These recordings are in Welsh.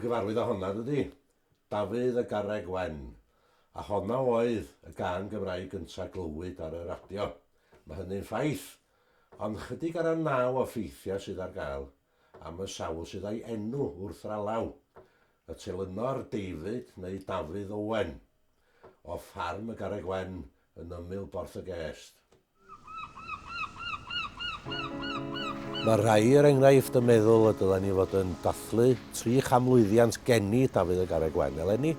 gyfarwydd o honna, dydy? Dafydd y Garreg Wen. A honna oedd y gân Gymraeg gyntaf glywyd ar y radio. Mae hynny'n ffaith. Ond chydig ar y 9 o ffeithiau sydd ar gael am y sawl sydd ei enw wrth yr alaw. Y telynor David neu Dafydd Owen o ffarm y Garreg Wen yn ymyl Borth y Gest. Mae rhai enghraifft y meddwl y dylen ni fod yn dathlu 3 chamlwyddiant geni Dafydd y Garreg Wen eleni,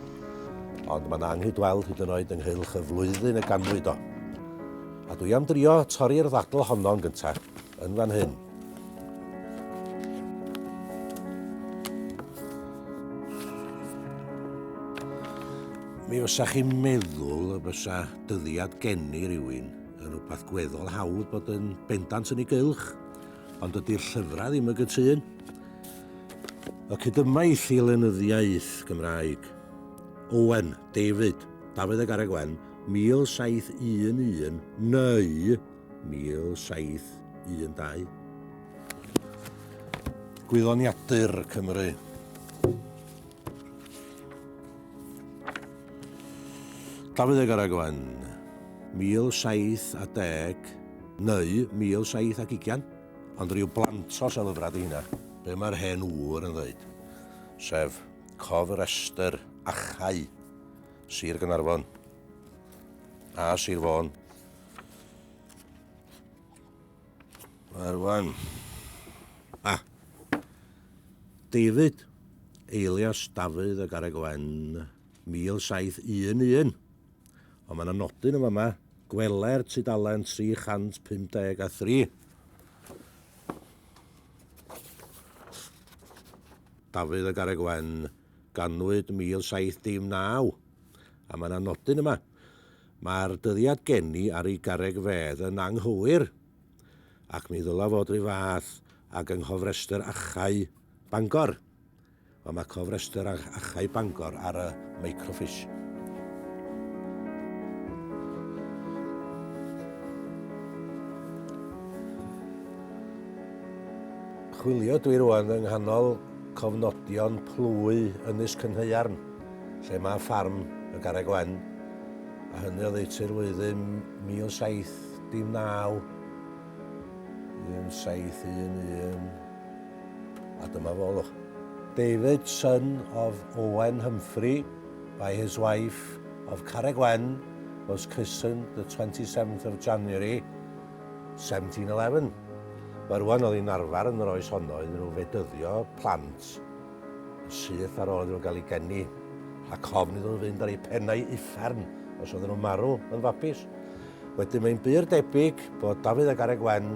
ond mae'n anghydweld hyd yn oed ynghylch y flwyddyn y ganmwyd o. A dwi am drio torri'r ddadl honno'n gyntaf yn fan hyn. Mi fysa chi'n meddwl y bysa dyddiad geni rhywun yn rhywbeth gweddol hawdd bod yn bendant yn ei gylch, ond ydy'r llyfrau ddim y gytun. Ac yma i lenyddiaeth Gymraeg. Owen, David, Dafydd y Garreg Wen, 1711 neu 1712. Gwyddoniadur Cymru. Dafydd y Garreg Wen, 1710 neu 1720. Ond rhyw blantos o lyfrau di hynna. Be mae'r hen wr yn dweud? Sef cofrestr achau Sir Gaernarfon a Sir Fôn. Mae'r wan. David, alias Dafydd y Garreg Wen, 1711. Ond mae'n nodyn yma yma, gweler tudalen 353. Dafydd y Garreg Wen, ganwyd 1719. A mae'n nodyn yma. Mae'r dyddiad geni ar ei garreg fedd yn anghywir, ac mi ddyla fod rhyw fath ag yng nghofrestr achau Bangor. Ond mae cofrestr achau Bangor ar y microfiche. Chwilio dwi rwan yng nghanol cofnodion plwy Ynys Cynhaearn, lle mae ffarm y Garreg Wen, a hynny oedd eitir flwyddyn 1719, 1711, a dyma folwch. David, son of Owen Humphrey, by his wife of Garreg Wen, was christened the 27th of January, 1711. Mae rwan oedd hi'n arfer yn yr oes honno iddyn nhw fedyddio plant syth ar ôl iddyn nhw gael ei geni, a cofn iddyn nhw fynd ar ei pennau uffern os oedden nhw'n marw yn fabus. Wedyn mae'n byr debyg bod Dafydd y Garreg Wen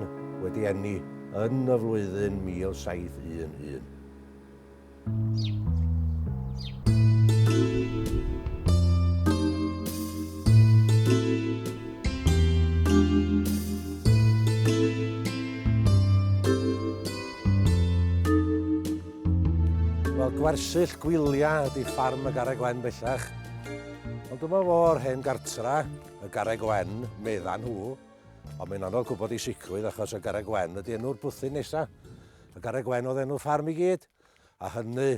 wedi eni yn y flwyddyn 1711. Wel, gwersyll gwylia ydi ffarm y Garreg Wen bellach. Ond dyma fo'r hen gartra, y Garreg Wen, meddan nhw. Ond mae'n anodd gwybod i sicrwydd achos y Garreg Wen ydi enw'r bwthyn nesa. Y Garreg Wen oedd enw ffarm i gyd. A hynny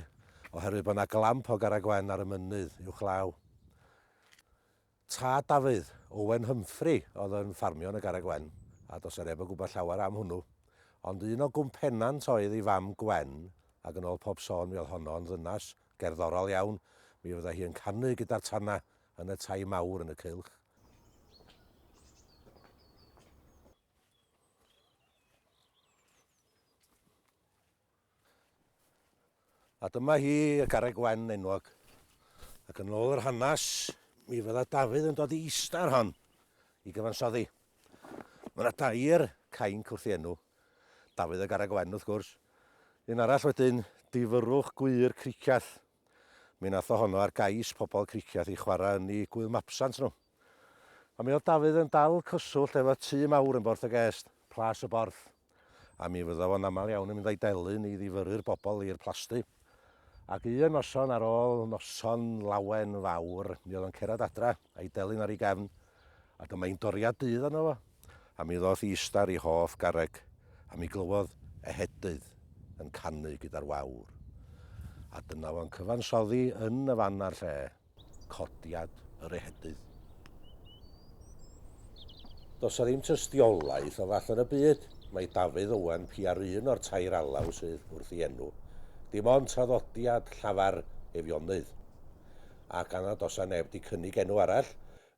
oherwydd bod yna glamp o Garreg Wen ar y mynydd uwchlaw. Tad Dafydd, Owen Humphrey, oedd yn ffarmio yn y Garreg Wen. A dos yr eb yn gwybod llawer am hwnnw. Ond un o gwmpennant oedd ei fam Gwen, ac yn ôl pob sôn mi oedd honno yn ddynas gerddorol iawn. Mi fydda hi yn canu gyda'r tanna yn y tai mawr yn y cylch. A dyma hi y Garreg Wen enwog. Ac yn ôl yr hanes, mi fydda Dafydd yn dod i ista ar hon i gyfansoddi. Mae yna dair cainc wrth i enw. Dafydd y Garreg Wen wrth gwrs. Un arall wedyn, difyrwch gwir criciath. Mi nath o honno ar gais pobl criciath i chwarae yn ei gwyl mapsant nhw. A mi oedd Dafydd yn dal cyswllt efo tŷ mawr yn Borth y Gest, Plas y Borth. A mi fydda fo'n aml iawn yn mynd â'i delyn i ddifyru'r bobl i'r plasty. Ac un noson ar ôl noson lawen fawr, mi oedd o'n cerad adra a'i delyn ar ei gefn. A dyma i'n doriad dydd arno fo. A mi ddoth i istar i hoff garreg. A mi glywodd ehedydd yn canu gyda'r wawr. A dyna fo'n cyfansoddi yn y fan ar lle, codiad yr ehedydd. Does a ddim tystiolaeth o fath yn y byd. Mae Dafydd Owen pia'r un o'r tair alaw sydd wrth ei enw. Dim ond traddodiad llafar Efionydd. Ac anna dos a neb di cynnig enw arall,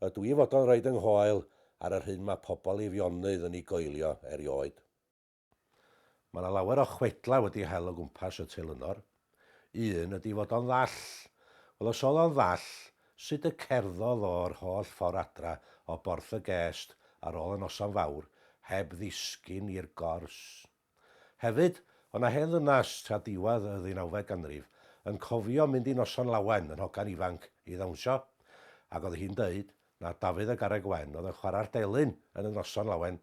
ydw i fod o'n rhoid yng nghoel ar yr hyn mae pobl Efionydd yn ei goelio erioed. Mae yna lawer o chwedla wedi hel o gwmpas y telynor. Un ydy fod o'n ddall. Wel, os oedd o'n ddall, sut y cerddodd o'r holl ffordd adra o Borth y Gest ar ôl y noson fawr, heb ddisgyn i'r gors. Hefyd, o'na hen ddynas tra diwedd y 19fed ganrif yn cofio mynd i noson lawen yn hogan ifanc i ddawnsio, ac oedd hi'n dweud na Dafydd y Garreg Wen oedd yn chwarae'r delyn yn y noson lawen,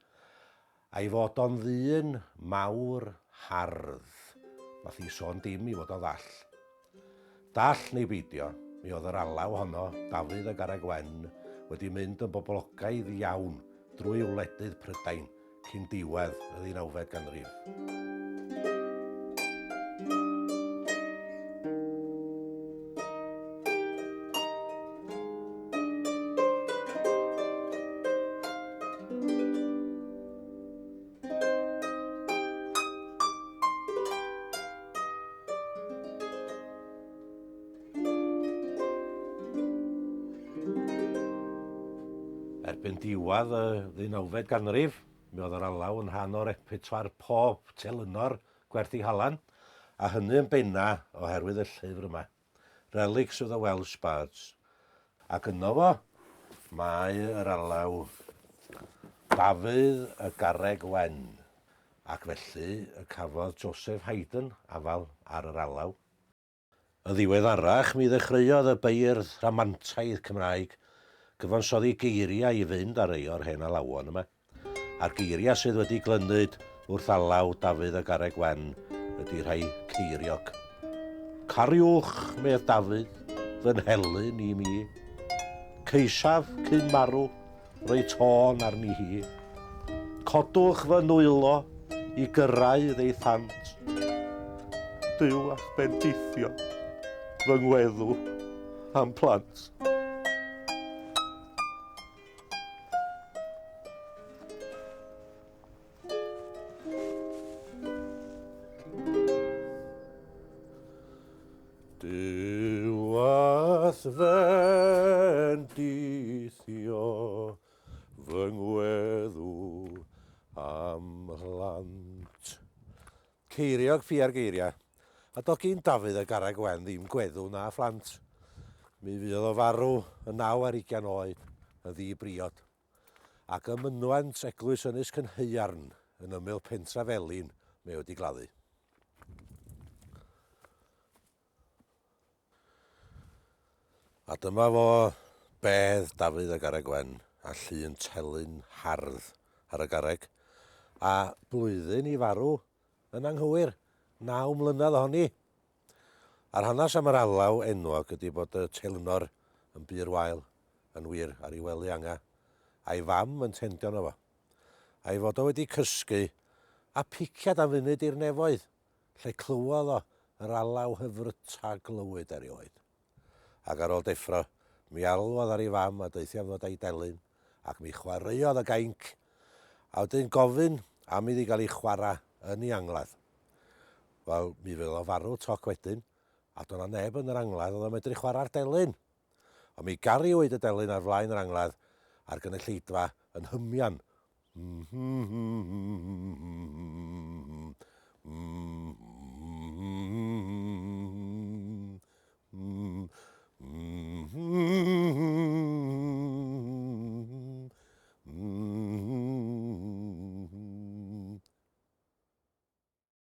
a'i fod o'n ddyn mawr hardd. Nath hi sôn dim i fod o ddall. Dall neu beidio, mi oedd yr alaw honno, Dafydd y Garreg Wen, wedi mynd yn boblogaidd iawn drwy wledydd Prydain cyn diwedd y 19fed ganrif. Erbyn diwedd y 19fed ganrif, mi oedd yr alaw yn rhan o'r repertoire pob telynor Gwerthu Halan, a hynny yn benna oherwydd y llyfr yma, Relics of the Welsh Bards. Ac yno fo, mae yr alaw Dafydd y Garreg Wen, ac felly y cafodd Joseph Haydn afal ar yr alaw. Y ddiweddarach mi ddechreuodd y beirdd rhamantaidd Cymraeg gyfansoddi geiriau i fynd ar ei o'r hen alawon yma. A'r geiriau sydd wedi glynyd wrth alaw Dafydd y Garreg Wen ydy rhai ceiriog. Cariwch, medd Dafydd, fy nhelyn i mi. Ceisaf cyn marw, roi tôn arni hi. Codwch fy nwylo i gyrraedd ei thant. Dyw a'ch bendithio, fy ngweddw am plant. Dyw a'th bendithio, fy ngweddw am hlant. Ceiriog ffiar geiria, a dogyn Dafydd y Garreg Wen ddim gweddw na phlant. Mi fydd o farw yn 29 oed, yn ddi-briod, ac ym mynwent eglwys Ynys Cynhaearn yn ymyl pentra Felin me wedi gladdu. A dyma fo bedd Dafydd y Garreg Wen a llun telyn hardd ar y garreg, a blwyddyn i farw yn anghywir, 9 mlynedd ohoni. A'r hanes am yr alaw enwog ydy bod y telynor yn bur wael, yn wir ar ei wely anga, a'i fam yn tendio na fo. A'i fod o wedi cysgu a piciad am funud i'r nefoedd, lle clywodd o yr alaw hyfryta glywyd erioed. Ac ar ôl deffro, mi alwodd ar ei fam a deithio fod ei delyn, ac mi chwaraeodd y gainc, a wedyn gofyn am iddi gael ei chwarae yn ei angladd. Wel, mi fydd o farw toc wedyn, a do'na neb yn yr angladd oedd o medru chwarae'r delyn. Ond mi gariwyd y delyn ar flaen yr angladd a'r gynulleidfa yn hymian.